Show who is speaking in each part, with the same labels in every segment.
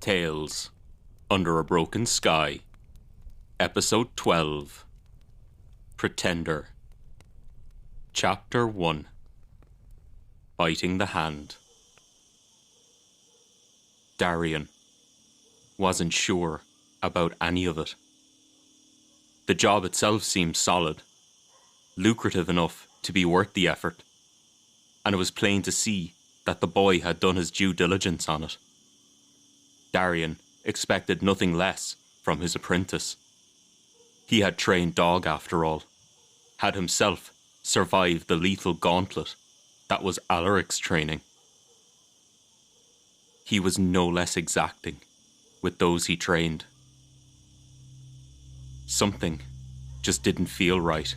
Speaker 1: Tales Under a Broken Sky, Episode 12, Pretender, Chapter 1, Biting the Hand. Darian wasn't sure about any of it. The job itself seemed solid, lucrative enough to be worth the effort, and it was plain to see that the boy had done his due diligence on it. Darian expected nothing less from his apprentice. He had trained dog after all, had himself survived the lethal gauntlet that was Alaric's training. He was no less exacting with those he trained. Something just didn't feel right.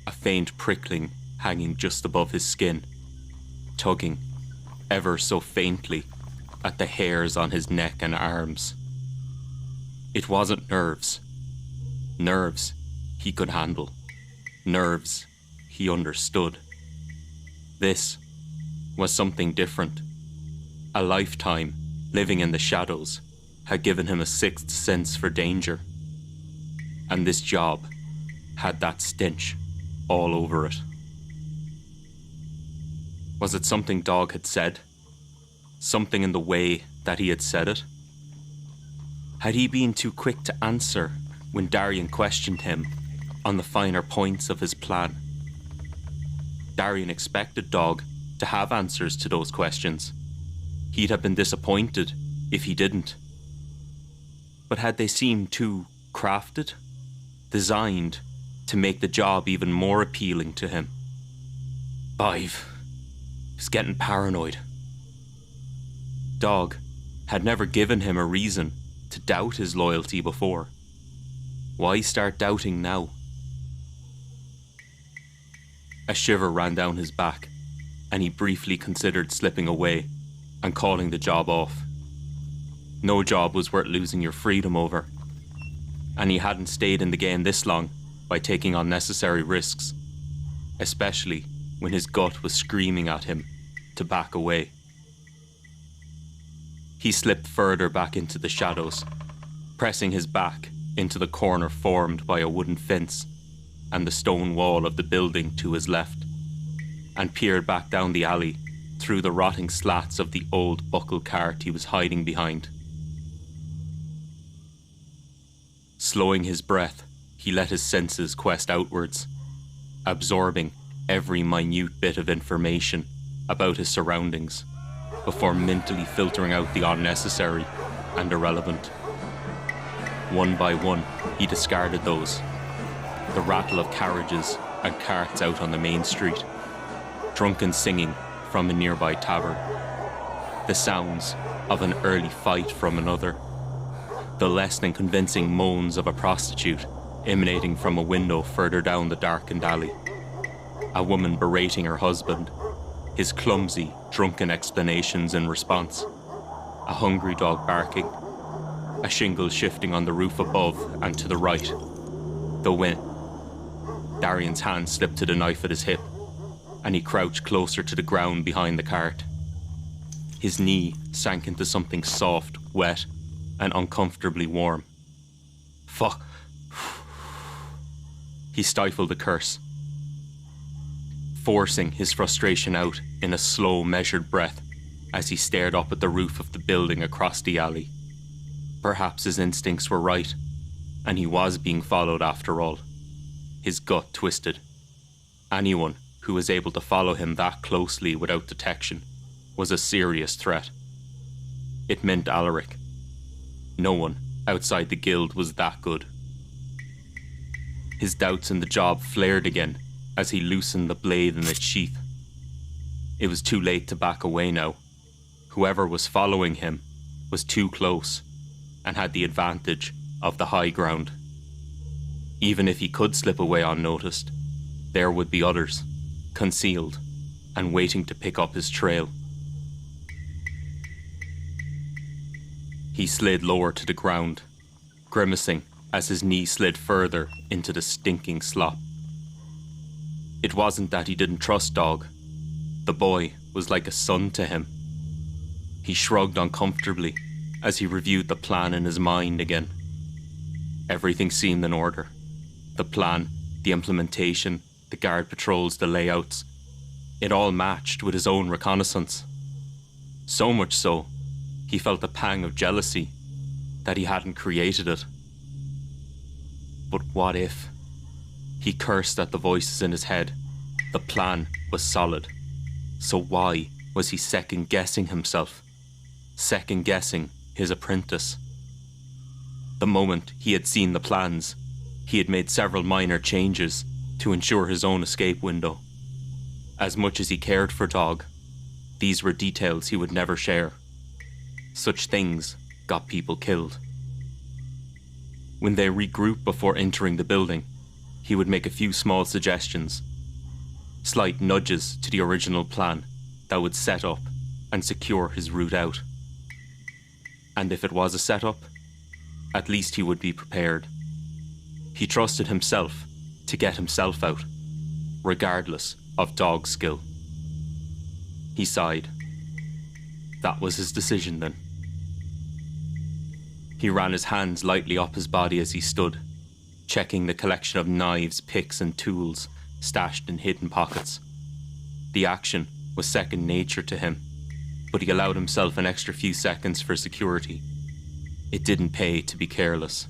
Speaker 1: A faint prickling hanging just above his skin, tugging ever so faintly at the hairs on his neck and arms. It wasn't nerves. Nerves he could handle. Nerves he understood. This was something different. A lifetime living in the shadows had given him a sixth sense for danger. And this job had that stench all over it. Was it something Dog had said? Something in the way that he had said it? Had he been too quick to answer when Darian questioned him on the finer points of his plan? Darian expected Dog to have answers to those questions. He'd have been disappointed if he didn't. But had they seemed too crafted, designed to make the job even more appealing to him? He was getting paranoid. Dog had never given him a reason to doubt his loyalty before. Why start doubting now? A shiver ran down his back, and he briefly considered slipping away and calling the job off. No job was worth losing your freedom over, and he hadn't stayed in the game this long by taking unnecessary risks, especially when his gut was screaming at him to back away. He slipped further back into the shadows, pressing his back into the corner formed by a wooden fence and the stone wall of the building to his left, and peered back down the alley through the rotting slats of the old buckle cart he was hiding behind. Slowing his breath, he let his senses quest outwards, absorbing every minute bit of information about his surroundings before mentally filtering out the unnecessary and irrelevant. One by one, he discarded those. The rattle of carriages and carts out on the main street, drunken singing from a nearby tavern, the sounds of an early fight from another, the less than convincing moans of a prostitute emanating from a window further down the darkened alley, a woman berating her husband, his clumsy, drunken explanations in response, a hungry dog barking, a shingle shifting on the roof above and to the right. The wind. Darian's hand slipped to the knife at his hip, and he crouched closer to the ground behind the cart. His knee sank into something soft, wet, and uncomfortably warm. Fuck. He stifled a curse, forcing his frustration out in a slow, measured breath as he stared up at the roof of the building across the alley. Perhaps his instincts were right, and he was being followed after all. His gut twisted. Anyone who was able to follow him that closely without detection was a serious threat. It meant Alaric. No one outside the guild was that good. His doubts in the job flared again as he loosened the blade in its sheath. It was too late to back away now. Whoever was following him was too close and had the advantage of the high ground. Even if he could slip away unnoticed, there would be others, concealed and waiting to pick up his trail. He slid lower to the ground, grimacing as his knee slid further into the stinking slop. It wasn't that he didn't trust Dog. The boy was like a son to him. He shrugged uncomfortably as he reviewed the plan in his mind again. Everything seemed in order. The plan, the implementation, the guard patrols, the layouts. It all matched with his own reconnaissance. So much so, he felt a pang of jealousy that he hadn't created it. But what if? He cursed at the voices in his head. The plan was solid. So why was he second-guessing himself? Second-guessing his apprentice? The moment he had seen the plans, he had made several minor changes to ensure his own escape window. As much as he cared for Dog, these were details he would never share. Such things got people killed. When they regrouped before entering the building, he would make a few small suggestions, slight nudges to the original plan that would set up and secure his route out. And if it was a setup, at least he would be prepared. He trusted himself to get himself out, regardless of Dog's skill. He sighed. That was his decision then. He ran his hands lightly up his body as he stood, checking the collection of knives, picks and tools stashed in hidden pockets. The action was second nature to him, but he allowed himself an extra few seconds for security. It didn't pay to be careless.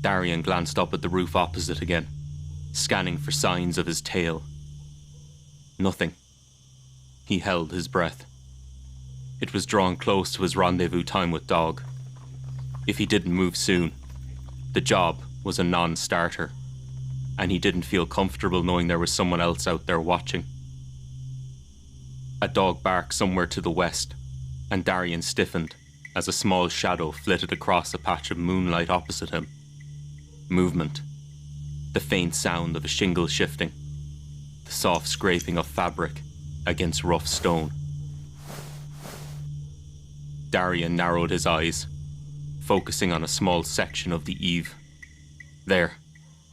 Speaker 1: Darian glanced up at the roof opposite again, scanning for signs of his tail. Nothing. He held his breath. It was drawing close to his rendezvous time with Dog. If he didn't move soon, the job was a non-starter, and he didn't feel comfortable knowing there was someone else out there watching. A dog barked somewhere to the west, and Darian stiffened as a small shadow flitted across a patch of moonlight opposite him. Movement. The faint sound of a shingle shifting. The soft scraping of fabric against rough stone. Darian narrowed his eyes, focusing on a small section of the eave. There,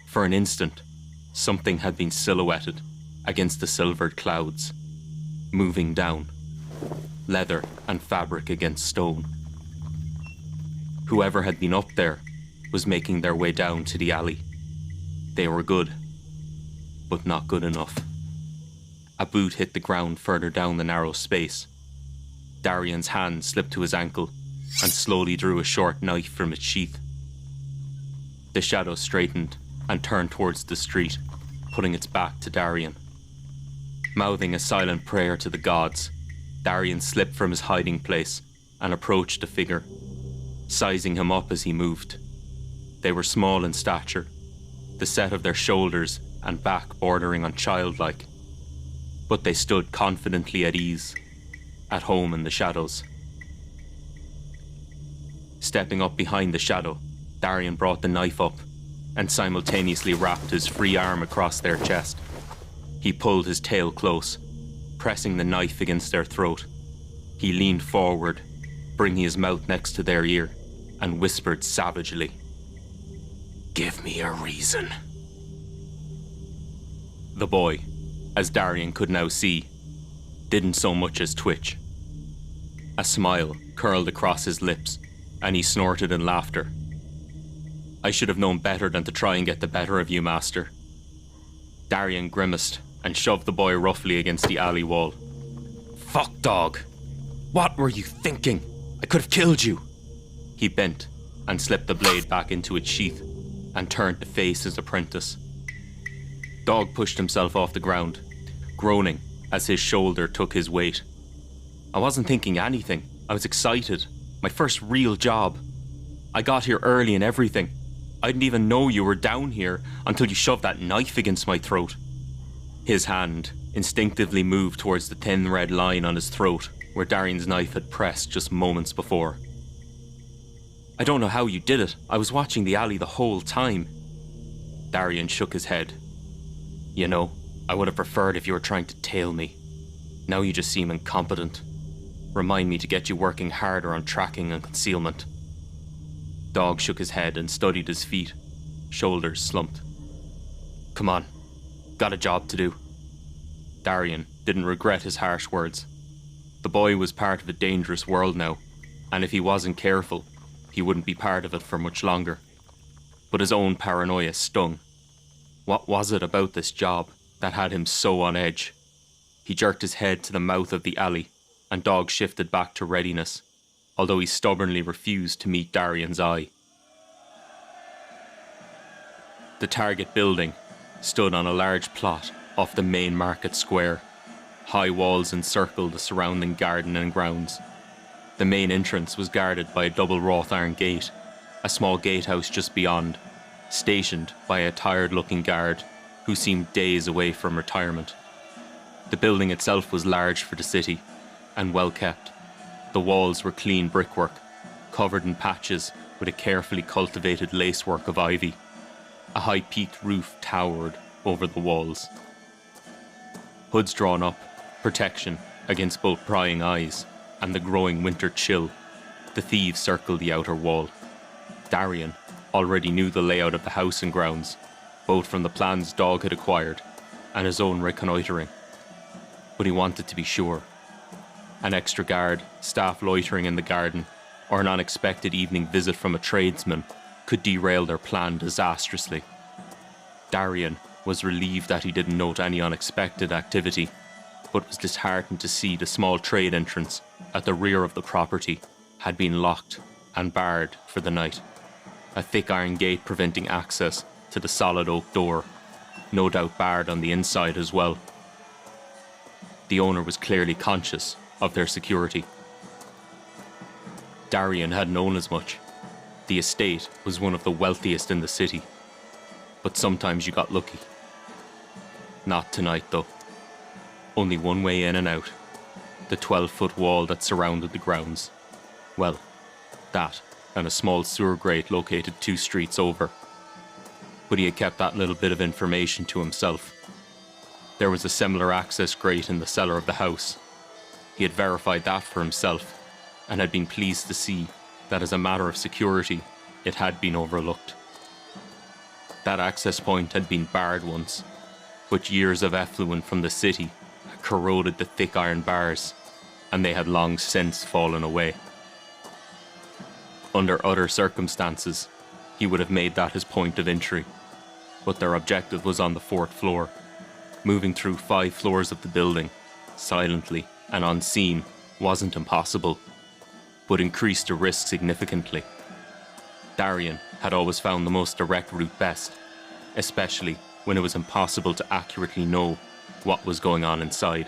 Speaker 1: for an instant, something had been silhouetted against the silvered clouds, moving down, leather and fabric against stone. Whoever had been up there was making their way down to the alley. They were good, but not good enough. A boot hit the ground further down the narrow space. Darian's hand slipped to his ankle and slowly drew a short knife from its sheath. The shadow straightened and turned towards the street, putting its back to Darian. Mouthing a silent prayer to the gods, Darian slipped from his hiding place and approached the figure, sizing him up as he moved. They were small in stature, the set of their shoulders and back bordering on childlike, but they stood confidently at ease, at home in the shadows. Stepping up behind the shadow, Darian brought the knife up and simultaneously wrapped his free arm across their chest. He pulled his tail close, pressing the knife against their throat. He leaned forward, bringing his mouth next to their ear, and whispered savagely, "Give me a reason." The boy, as Darian could now see, didn't so much as twitch. A smile curled across his lips, and he snorted in laughter. "I should have known better than to try and get the better of you, master." Darian grimaced and shoved the boy roughly against the alley wall. "Fuck, Dog! What were you thinking? I could have killed you!" He bent and slipped the blade back into its sheath and turned to face his apprentice. Dog pushed himself off the ground, groaning as his shoulder took his weight. "I wasn't thinking anything. I was excited. My first real job. I got here early and everything. I didn't even know you were down here until you shoved that knife against my throat." His hand instinctively moved towards the thin red line on his throat where Darian's knife had pressed just moments before. "I don't know how you did it. I was watching the alley the whole time." Darian shook his head. "You know, I would have preferred if you were trying to tail me. Now you just seem incompetent. Remind me to get you working harder on tracking and concealment." Dog shook his head and studied his feet, shoulders slumped. "Come on, got a job to do." Darian didn't regret his harsh words. The boy was part of a dangerous world now, and if he wasn't careful, he wouldn't be part of it for much longer. But his own paranoia stung. What was it about this job that had him so on edge? He jerked his head to the mouth of the alley, and Dog shifted back to readiness, although he stubbornly refused to meet Darian's eye. The target building stood on a large plot off the main market square. High walls encircled the surrounding garden and grounds. The main entrance was guarded by a double wrought iron gate, a small gatehouse just beyond, stationed by a tired-looking guard who seemed days away from retirement. The building itself was large for the city, and well kept. The walls were clean brickwork, covered in patches with a carefully cultivated lacework of ivy. A high-peaked roof towered over the walls. Hoods drawn up, protection against both prying eyes and the growing winter chill, the thieves circled the outer wall. Darian already knew the layout of the house and grounds, both from the plans Dog had acquired and his own reconnoitering. But he wanted to be sure. An extra guard, staff loitering in the garden, or an unexpected evening visit from a tradesman could derail their plan disastrously. Darian was relieved that he didn't note any unexpected activity, but was disheartened to see the small trade entrance at the rear of the property had been locked and barred for the night. A thick iron gate preventing access to the solid oak door, no doubt barred on the inside as well. The owner was clearly conscious of their security. Darian had known as much. The estate was one of the wealthiest in the city, but sometimes you got lucky. Not tonight, though. Only one way in and out. The 12-foot wall that surrounded the grounds. Well, that and a small sewer grate located 2 streets over. But he had kept that little bit of information to himself. There was a similar access grate in the cellar of the house. He had verified that for himself, and had been pleased to see that as a matter of security, it had been overlooked. That access point had been barred once, but years of effluent from the city had corroded the thick iron bars, and they had long since fallen away. Under other circumstances, he would have made that his point of entry, but their objective was on the 4th floor. Moving through 5 floors of the building, silently and unseen, wasn't impossible, but increased the risk significantly. Darian had always found the most direct route best, especially when it was impossible to accurately know what was going on inside.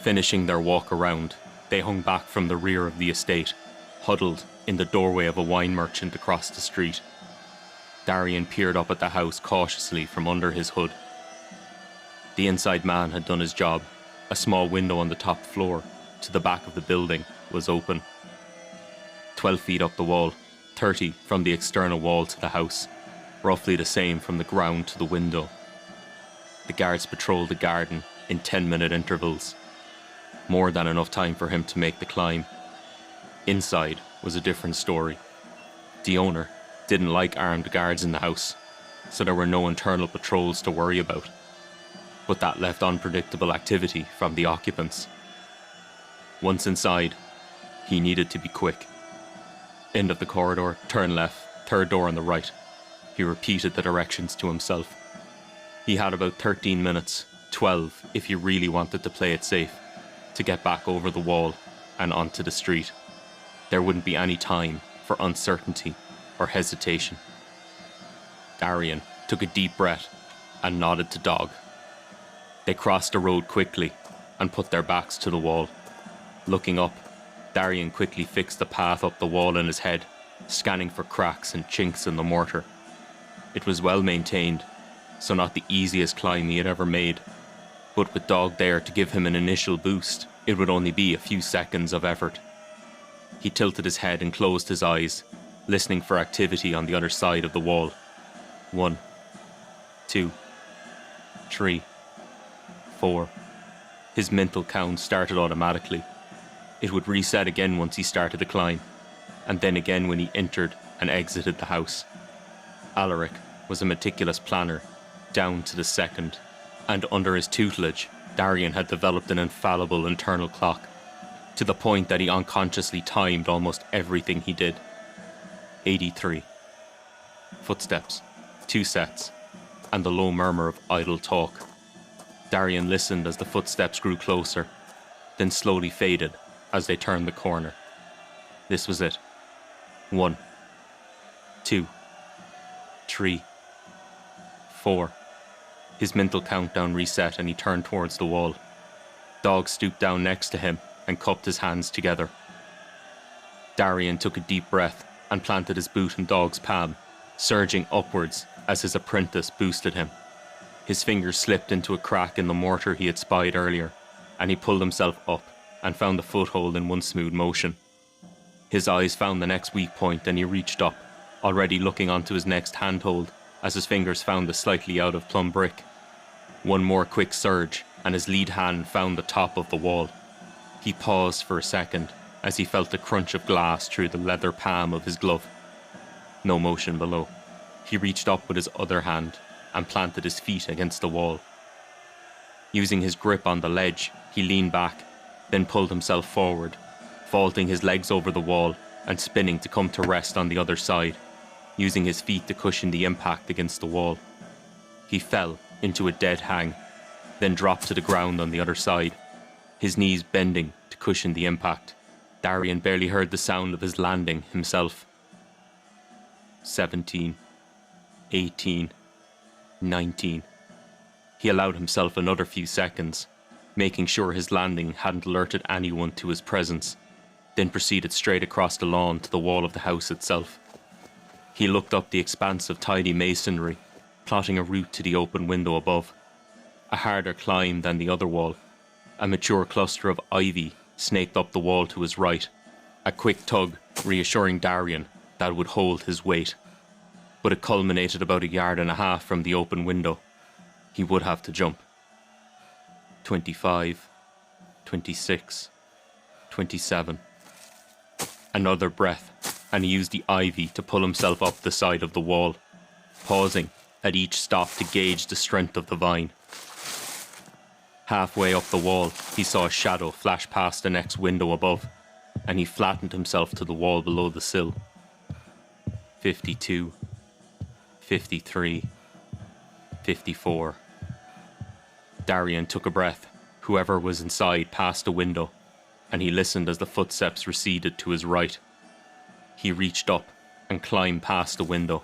Speaker 1: Finishing their walk around, they hung back from the rear of the estate, huddled in the doorway of a wine merchant across the street. Darian peered up at the house cautiously from under his hood. The inside man had done his job. A small window on the top floor, to the back of the building, was open. 12 feet up the wall, 30 from the external wall to the house, roughly the same from the ground to the window. The guards patrolled the garden in 10-minute intervals, more than enough time for him to make the climb. Inside was a different story. The owner didn't like armed guards in the house, so there were no internal patrols to worry about. But that left unpredictable activity from the occupants. Once inside, he needed to be quick. End of the corridor, turn left, 3rd door on the right. He repeated the directions to himself. He had about 13 minutes, 12 if he really wanted to play it safe, to get back over the wall and onto the street. There wouldn't be any time for uncertainty or hesitation. Darian took a deep breath and nodded to Dog. They crossed the road quickly and put their backs to the wall. Looking up, Darian quickly fixed the path up the wall in his head, scanning for cracks and chinks in the mortar. It was well maintained, so not the easiest climb he had ever made, but with Dog there to give him an initial boost, it would only be a few seconds of effort. He tilted his head and closed his eyes, listening for activity on the other side of the wall. 1, 2, 3, 4. His mental count started automatically. It would reset again once he started the climb, and then again when he entered and exited the house. Alaric was a meticulous planner, down to the second, and under his tutelage, Darian had developed an infallible internal clock, to the point that he unconsciously timed almost everything he did. 83. Footsteps, 2 sets, and the low murmur of idle talk. Darian listened as the footsteps grew closer, then slowly faded as they turned the corner. This was it. 1, 2, 3, 4. His mental countdown reset and he turned towards the wall. Dog stooped down next to him and cupped his hands together. Darian took a deep breath and planted his boot in Dog's palm, surging upwards as his apprentice boosted him. His fingers slipped into a crack in the mortar he had spied earlier, and he pulled himself up and found a foothold in one smooth motion. His eyes found the next weak point and he reached up, already looking onto his next handhold as his fingers found the slightly out of plumb brick. One more quick surge and his lead hand found the top of the wall. He paused for a second as he felt the crunch of glass through the leather palm of his glove. No motion below. He reached up with his other hand and planted his feet against the wall. Using his grip on the ledge, he leaned back, then pulled himself forward, vaulting his legs over the wall and spinning to come to rest on the other side, using his feet to cushion the impact against the wall. He fell into a dead hang, then dropped to the ground on the other side, his knees bending to cushion the impact. Darian barely heard the sound of his landing himself. 17, 18, 19. He allowed himself another few seconds, making sure his landing hadn't alerted anyone to his presence, then proceeded straight across the lawn to the wall of the house itself. He looked up the expanse of tidy masonry, plotting a route to the open window above. A harder climb than the other wall. A mature cluster of ivy snaked up the wall to his right, a quick tug reassuring Darian that it would hold his weight. But it culminated about 1.5 yards from the open window. He would have to jump. 25, 26, 27. Another breath, and he used the ivy to pull himself up the side of the wall, pausing at each stop to gauge the strength of the vine. Halfway up the wall, he saw a shadow flash past the next window above, and he flattened himself to the wall below the sill. 52, 53, 54. Darian took a breath. Whoever was inside passed the window, and he listened as the footsteps receded to his right. He reached up and climbed past the window.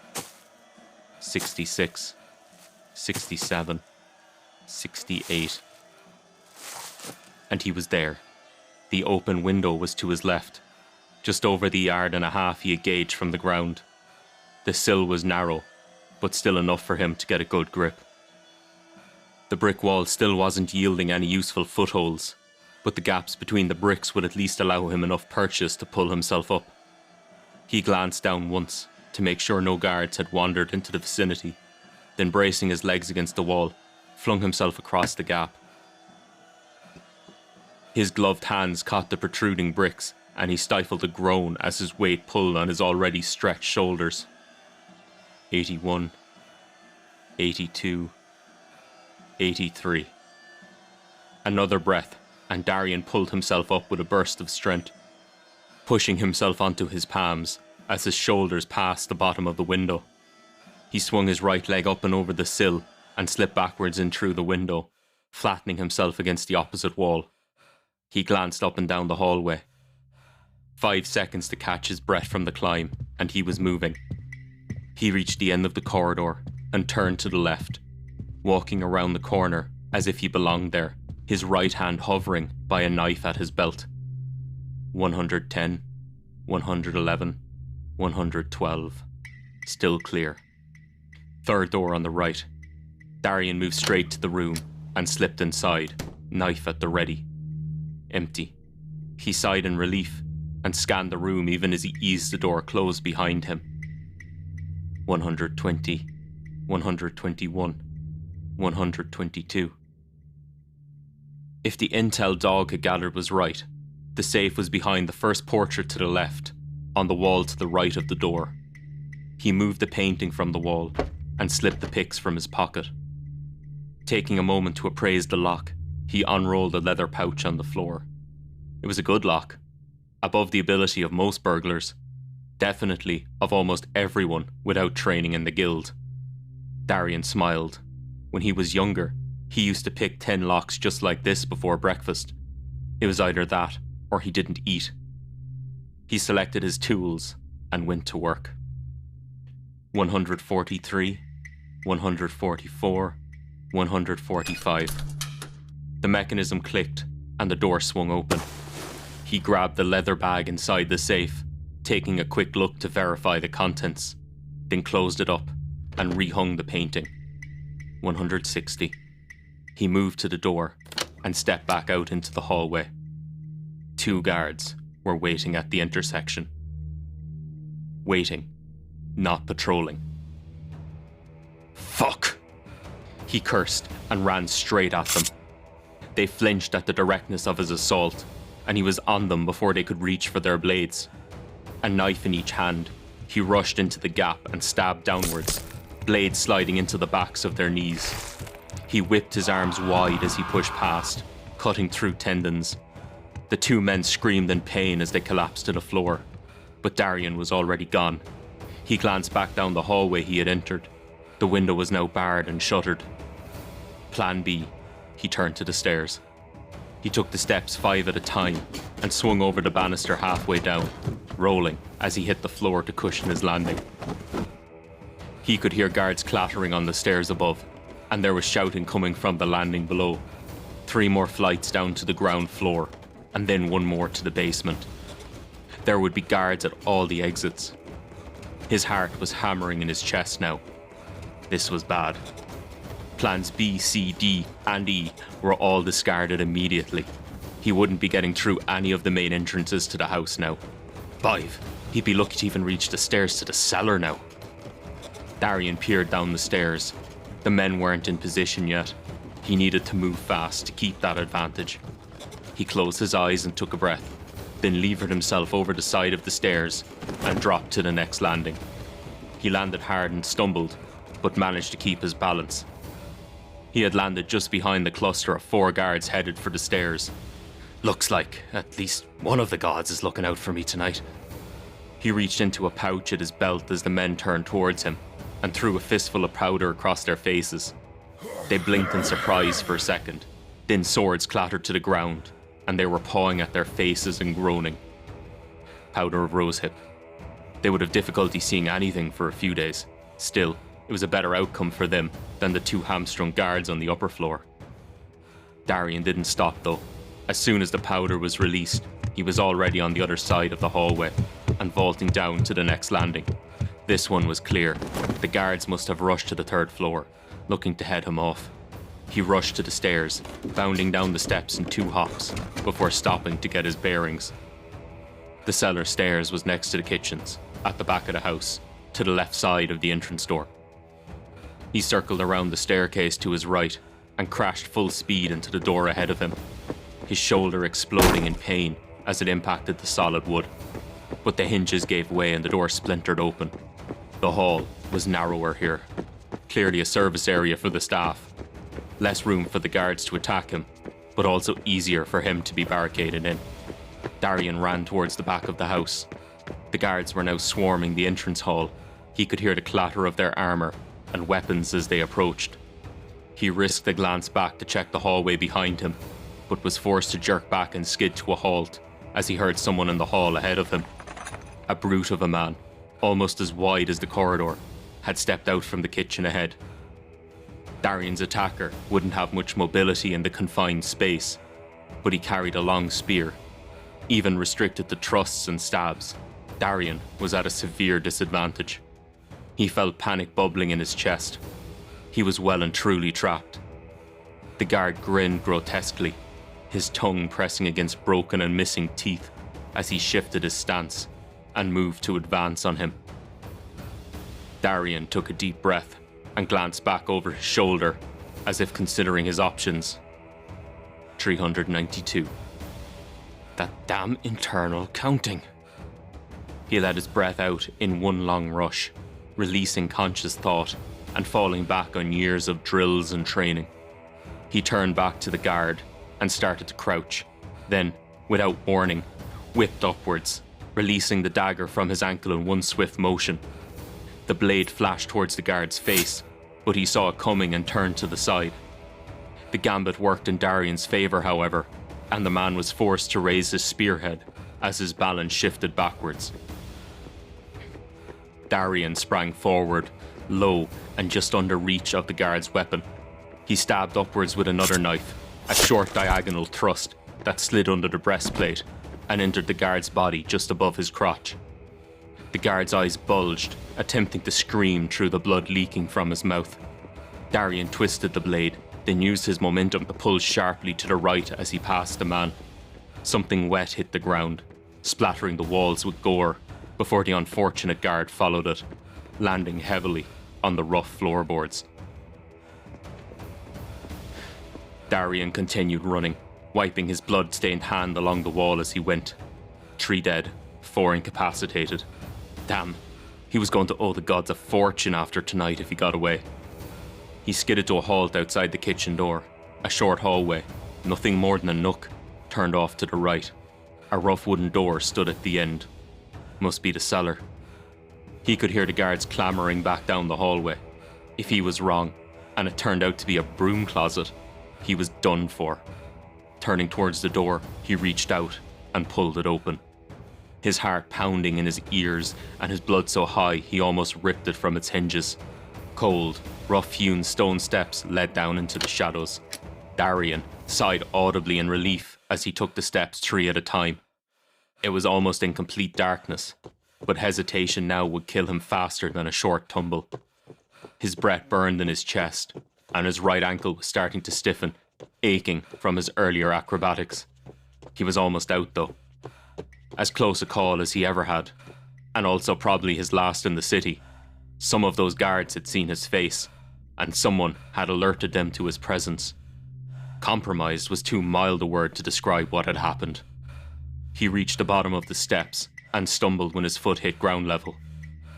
Speaker 1: 66, 67, 68. And he was there. The open window was to his left, just over the 1.5 yards he had gauged from the ground. The sill was narrow, but still enough for him to get a good grip. The brick wall still wasn't yielding any useful footholds, but the gaps between the bricks would at least allow him enough purchase to pull himself up. He glanced down once to make sure no guards had wandered into the vicinity, then bracing his legs against the wall, flung himself across the gap. His gloved hands caught the protruding bricks, and he stifled a groan as his weight pulled on his already stretched shoulders. 81, 82, 83. Another breath, and Darian pulled himself up with a burst of strength, pushing himself onto his palms as his shoulders passed the bottom of the window. He swung his right leg up and over the sill and slipped backwards in through the window, flattening himself against the opposite wall. He glanced up and down the hallway. 5 seconds to catch his breath from the climb, and he was moving. He reached the end of the corridor and turned to the left, walking around the corner as if he belonged there, his right hand hovering by a knife at his belt. 110, 111, 112. Still clear. Third door on the right. Darian moved straight to the room and slipped inside, knife at the ready. Empty. He sighed in relief and scanned the room even as he eased the door closed behind him. 120, 121, 122. If the intel Dog had gathered was right, the safe was behind the first portrait to the left, on the wall to the right of the door. He moved the painting from the wall and slipped the pics from his pocket. Taking a moment to appraise the lock, He unrolled a leather pouch on the floor. It was a good lock, above the ability of most burglars, definitely of almost everyone without training in the guild. Darian smiled. When he was younger, he used to pick 10 locks just like this before breakfast. It was either that or he didn't eat. He selected his tools and went to work. 143, 144, 145. The mechanism clicked and the door swung open. He grabbed the leather bag inside the safe, taking a quick look to verify the contents, then closed it up and rehung the painting. 160. He moved to the door and stepped back out into the hallway. 2 guards were waiting at the intersection. Waiting, not patrolling. Fuck! He cursed and ran straight at them. They flinched at the directness of his assault, and he was on them before they could reach for their blades. A knife in each hand, he rushed into the gap and stabbed downwards, blades sliding into the backs of their knees. He whipped his arms wide as he pushed past, cutting through tendons. The 2 men screamed in pain as they collapsed to the floor, but Darian was already gone. He glanced back down the hallway he had entered. The window was now barred and shuttered. Plan B. He turned to the stairs. He took the steps 5 at a time and swung over the banister halfway down, rolling as he hit the floor to cushion his landing. He could hear guards clattering on the stairs above, and there was shouting coming from the landing below. 3 more flights down to the ground floor, and then 1 more to the basement. There would be guards at all the exits. His heart was hammering in his chest now. This was bad. Plans B, C, D, and E were all discarded immediately. He wouldn't be getting through any of the main entrances to the house now. 5. He'd be lucky to even reach the stairs to the cellar now. Darian peered down the stairs. The men weren't in position yet. He needed to move fast to keep that advantage. He closed his eyes and took a breath, then levered himself over the side of the stairs and dropped to the next landing. He landed hard and stumbled, but managed to keep his balance. He had landed just behind the cluster of 4 guards headed for the stairs. Looks like at least one of the gods is looking out for me tonight. He reached into a pouch at his belt as the men turned towards him and threw a fistful of powder across their faces. They blinked in surprise for a second, then swords clattered to the ground and they were pawing at their faces and groaning. Powder of rosehip. They would have difficulty seeing anything for a few days. Still, it was a better outcome for them than the 2 hamstrung guards on the upper floor. Darian didn't stop though. As soon as the powder was released, he was already on the other side of the hallway and vaulting down to the next landing. This one was clear. The guards must have rushed to the 3rd floor, looking to head him off. He rushed to the stairs, bounding down the steps in 2 hops, before stopping to get his bearings. The cellar stairs was next to the kitchens, at the back of the house, to the left side of the entrance door. He circled around the staircase to his right and crashed full speed into the door ahead of him, his shoulder exploding in pain as it impacted the solid wood. But the hinges gave way and the door splintered open. The hall was narrower here, clearly a service area for the staff. Less room for the guards to attack him, but also easier for him to be barricaded in. Darian ran towards the back of the house. The guards were now swarming the entrance hall. He could hear the clatter of their armour and weapons as they approached. He risked a glance back to check the hallway behind him, but was forced to jerk back and skid to a halt as he heard someone in the hall ahead of him. A brute of a man, almost as wide as the corridor, had stepped out from the kitchen ahead. Darian's attacker wouldn't have much mobility in the confined space, but he carried a long spear. Even restricted to thrusts and stabs, Darian was at a severe disadvantage. He felt panic bubbling in his chest. He was well and truly trapped. The guard grinned grotesquely, his tongue pressing against broken and missing teeth as he shifted his stance and moved to advance on him. Darian took a deep breath and glanced back over his shoulder as if considering his options. 392. That damn internal counting. He let his breath out in one long rush, releasing conscious thought and falling back on years of drills and training. He turned back to the guard and started to crouch. Then, without warning, whipped upwards, releasing the dagger from his ankle in one swift motion. The blade flashed towards the guard's face, but he saw it coming and turned to the side. The gambit worked in Darian's favour, however, and the man was forced to raise his spearhead as his balance shifted backwards. Darian sprang forward, low and just under reach of the guard's weapon. He stabbed upwards with another knife, a short diagonal thrust that slid under the breastplate and entered the guard's body just above his crotch. The guard's eyes bulged, attempting to scream through the blood leaking from his mouth. Darian twisted the blade, then used his momentum to pull sharply to the right as he passed the man. Something wet hit the ground, splattering the walls with gore, before the unfortunate guard followed it, landing heavily on the rough floorboards. Darian continued running, wiping his blood-stained hand along the wall as he went. 3 dead, 4 incapacitated. Damn, he was going to owe the gods a fortune after tonight if he got away. He skidded to a halt outside the kitchen door, a short hallway, nothing more than a nook, turned off to the right. A rough wooden door stood at the end. Must be the cellar. He could hear the guards clamouring back down the hallway. If he was wrong, and it turned out to be a broom closet, he was done for. Turning towards the door, he reached out and pulled it open. His heart pounding in his ears and his blood so high he almost ripped it from its hinges. Cold, rough-hewn stone steps led down into the shadows. Darian sighed audibly in relief as he took the steps 3 at a time. It was almost in complete darkness, but hesitation now would kill him faster than a short tumble. His breath burned in his chest, and his right ankle was starting to stiffen, aching from his earlier acrobatics. He was almost out though. As close a call as he ever had, and also probably his last in the city. Some of those guards had seen his face, and someone had alerted them to his presence. Compromised was too mild a word to describe what had happened. He reached the bottom of the steps and stumbled when his foot hit ground level.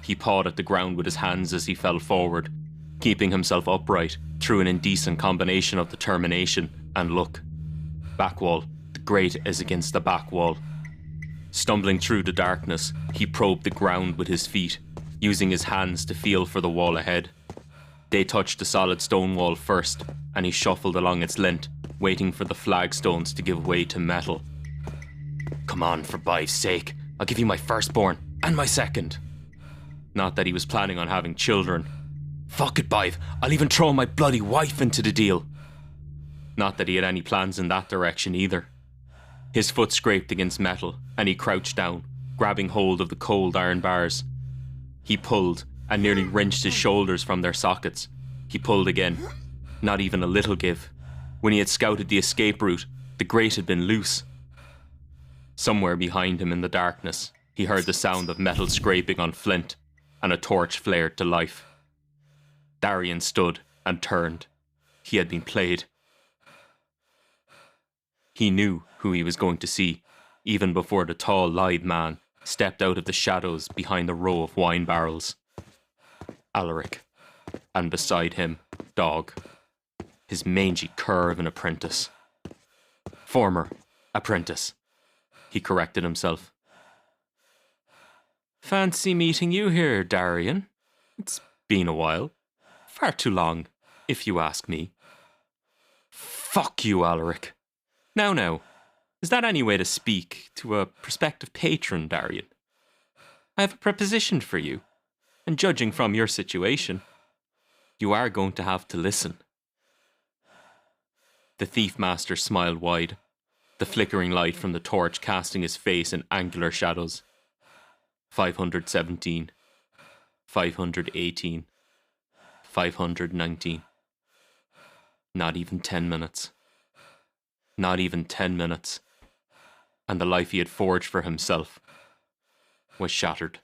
Speaker 1: He pawed at the ground with his hands as he fell forward, keeping himself upright through an indecent combination of determination and luck. Back wall, the grate is against the back wall. Stumbling through the darkness, he probed the ground with his feet, using his hands to feel for the wall ahead. They touched the solid stone wall first, and he shuffled along its length, waiting for the flagstones to give way to metal. Come on, for Bive's sake, I'll give you my firstborn, and my second. Not that he was planning on having children. Fuck it, Bive, I'll even throw my bloody wife into the deal. Not that he had any plans in that direction either. His foot scraped against metal, and he crouched down, grabbing hold of the cold iron bars. He pulled, and nearly wrenched his shoulders from their sockets. He pulled again. Not even a little give. When he had scouted the escape route, the grate had been loose. Somewhere behind him in the darkness, he heard the sound of metal scraping on flint, and a torch flared to life. Darian stood and turned. He had been played. He knew who he was going to see, even before the tall, lithe man stepped out of the shadows behind the row of wine barrels. Alaric, and beside him, Dog, his mangy cur of an apprentice. Former apprentice, he corrected himself. Fancy meeting you here, Darian. It's been a while. Far too long, if you ask me. Fuck you, Alaric. Now, is that any way to speak to a prospective patron, Darian? I have a proposition for you, and judging from your situation, you are going to have to listen. The thief master smiled wide, the flickering light from the torch casting his face in angular shadows. 517, 518, 519. Not even 10 minutes. Not even 10 minutes. And the life he had forged for himself was shattered.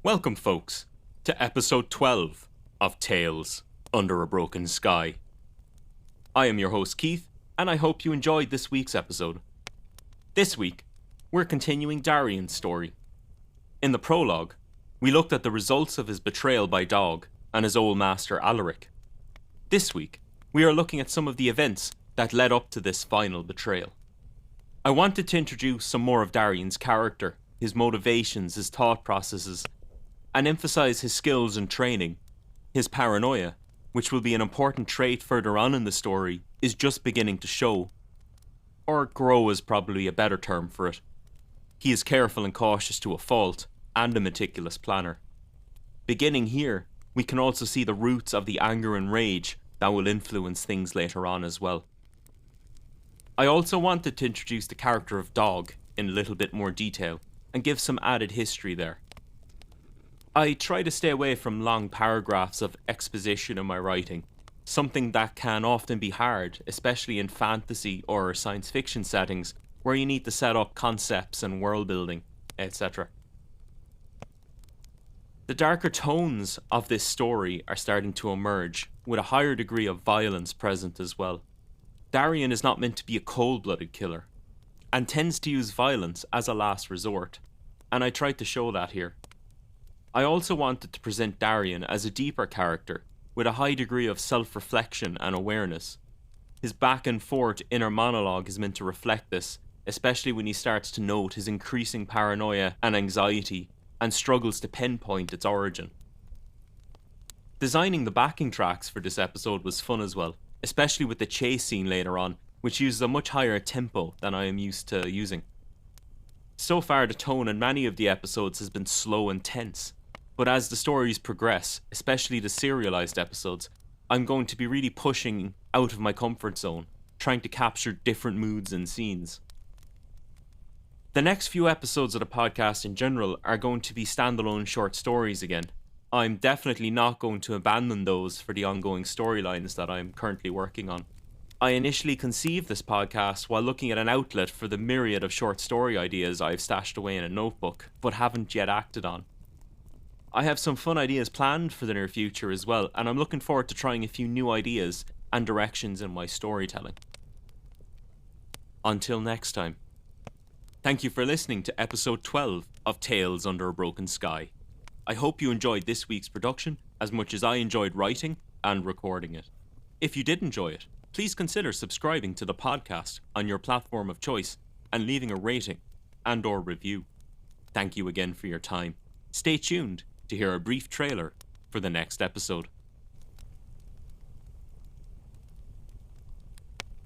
Speaker 1: Welcome, folks, to episode 12 of Tales Under a Broken Sky. I am your host, Keith, and I hope you enjoyed this week's episode. This week, we're continuing Darian's story. In the prologue, we looked at the results of his betrayal by Dog and his old master Alaric. This week, we are looking at some of the events that led up to this final betrayal. I wanted to introduce some more of Darian's character, his motivations, his thought processes, and emphasize his skills and training. His paranoia, which will be an important trait further on in the story, is just beginning to show. Or grow is probably a better term for it. He is careful and cautious to a fault, and a meticulous planner. Beginning here, we can also see the roots of the anger and rage that will influence things later on as well. I also wanted to introduce the character of Dog in a little bit more detail, and give some added history there. I try to stay away from long paragraphs of exposition in my writing, something that can often be hard, especially in fantasy or science fiction settings, where you need to set up concepts and world building, etc. The darker tones of this story are starting to emerge, with a higher degree of violence present as well. Darian is not meant to be a cold-blooded killer, and tends to use violence as a last resort, and I tried to show that here. I also wanted to present Darian as a deeper character, with a high degree of self-reflection and awareness. His back and forth inner monologue is meant to reflect this, especially when he starts to note his increasing paranoia and anxiety, and struggles to pinpoint its origin. Designing the backing tracks for this episode was fun as well, especially with the chase scene later on, which uses a much higher tempo than I am used to using. So far, the tone in many of the episodes has been slow and tense, but as the stories progress, especially the serialized episodes, I'm going to be really pushing out of my comfort zone, trying to capture different moods and scenes. The next few episodes of the podcast in general are going to be standalone short stories again. I'm definitely not going to abandon those for the ongoing storylines that I'm currently working on. I initially conceived this podcast while looking at an outlet for the myriad of short story ideas I've stashed away in a notebook, but haven't yet acted on. I have some fun ideas planned for the near future as well, and I'm looking forward to trying a few new ideas and directions in my storytelling. Until next time. Thank you for listening to episode 12 of Tales Under a Broken Sky. I hope you enjoyed this week's production as much as I enjoyed writing and recording it. If you did enjoy it, please consider subscribing to the podcast on your platform of choice and leaving a rating and/or review. Thank you again for your time. Stay tuned to hear a brief trailer for the next episode.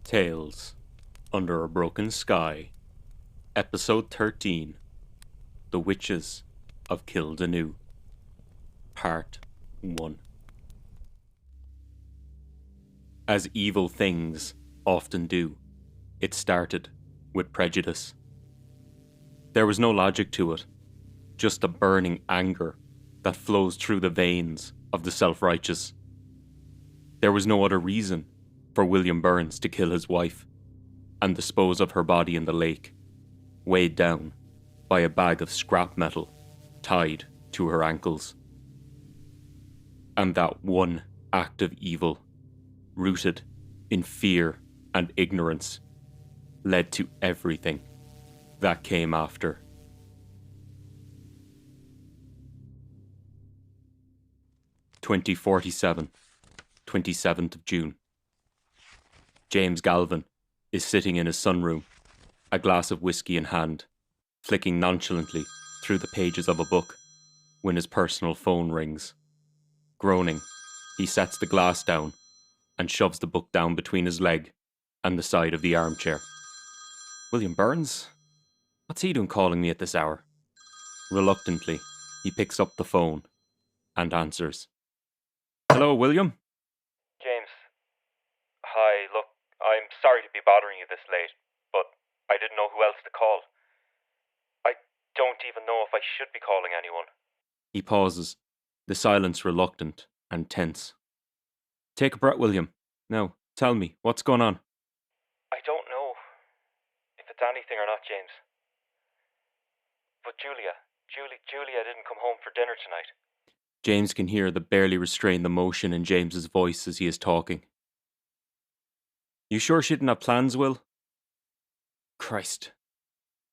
Speaker 1: Tales Under a Broken Sky, Episode 13, The Witches of Kildanu, Part 1. As evil things often do, it started with prejudice. There was no logic to it, just a burning anger that flows through the veins of the self-righteous. There was no other reason for William Burns to kill his wife and dispose of her body in the lake, weighed down by a bag of scrap metal tied to her ankles. And that one act of evil, rooted in fear and ignorance, led to everything that came after. (2047) 27th of June. James Galvin is sitting in his sunroom, a glass of whiskey in hand, flicking nonchalantly through the pages of a book, when his personal phone rings. Groaning, he sets the glass down and shoves the book down between his leg and the side of the armchair. William Burns? What's he doing calling me at this hour? Reluctantly, he picks up the phone and answers. Hello, William?
Speaker 2: James. Hi, look, I'm sorry to be bothering you this late, but I didn't know who else to call. I don't even know if I should be calling anyone.
Speaker 1: He pauses, the silence reluctant and tense. Take a breath, William. Now, tell me, what's going on?
Speaker 2: I don't know if it's anything or not, James. But Julia didn't come home for dinner tonight.
Speaker 1: James can hear the barely restrained emotion in James's voice as he is talking. You sure she didn't have plans, Will? Christ.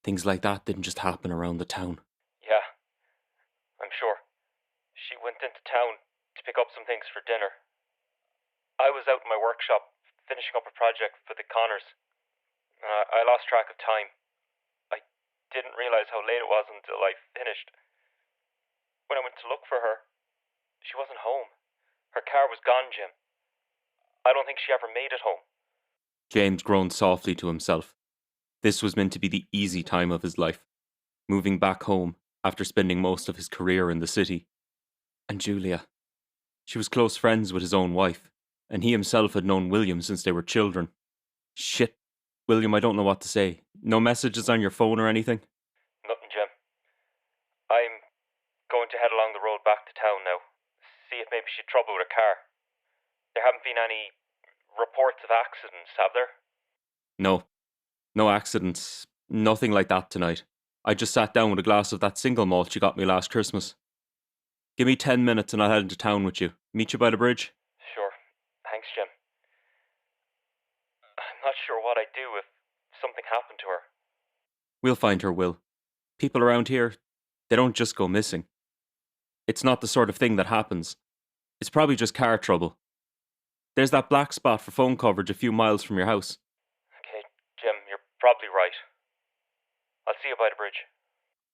Speaker 1: Things like that didn't just happen around the town.
Speaker 2: Yeah, I'm sure. went into town to pick up some things for dinner. I was out in my workshop finishing up a project for the Connors. I lost track of time. I didn't realize how late it was until I finished. When I went to look for her, she wasn't home. Her car was gone, Jim. I don't think she ever made it home.
Speaker 1: James groaned softly to himself. This was meant to be the easy time of his life, moving back home after spending most of his career in the city. And Julia. She was close friends with his own wife, and he himself had known William since they were children. Shit, William, I don't know what to say. No messages on your phone or anything?
Speaker 2: Nothing, Jim. I'm going to head along the road back to town now. See if maybe she'd trouble with her car. There haven't been any reports of accidents, have there?
Speaker 1: No. No accidents. Nothing like that tonight. I just sat down with a glass of that single malt you got me last Christmas. Give me 10 minutes and I'll head into town with you. Meet you by the bridge?
Speaker 2: Sure. Thanks, Jim. I'm not sure what I'd do if something happened to her.
Speaker 1: We'll find her, Will. People around here, they don't just go missing. It's not the sort of thing that happens. It's probably just car trouble. There's that black spot for phone coverage a few miles from your house.
Speaker 2: Okay, Jim, you're probably right. I'll see you by the bridge.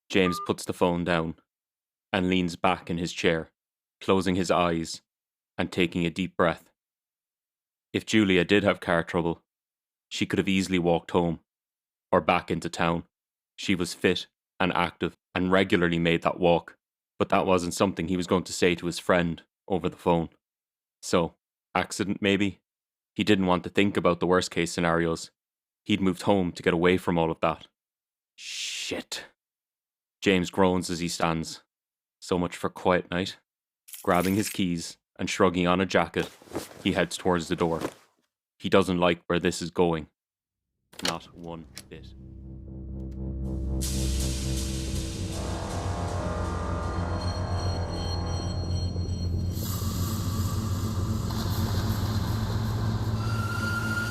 Speaker 1: James puts the phone down and leans back in his chair, closing his eyes and taking a deep breath. If Julia did have car trouble, she could have easily walked home or back into town. She was fit and active and regularly made that walk, but that wasn't something he was going to say to his friend over the phone. So, accident maybe? He didn't want to think about the worst case scenarios. He'd moved home to get away from all of that. Shit. James groans as he stands. So much for quiet night. Grabbing his keys and shrugging on a jacket, he heads towards the door. He doesn't like where this is going. Not one bit.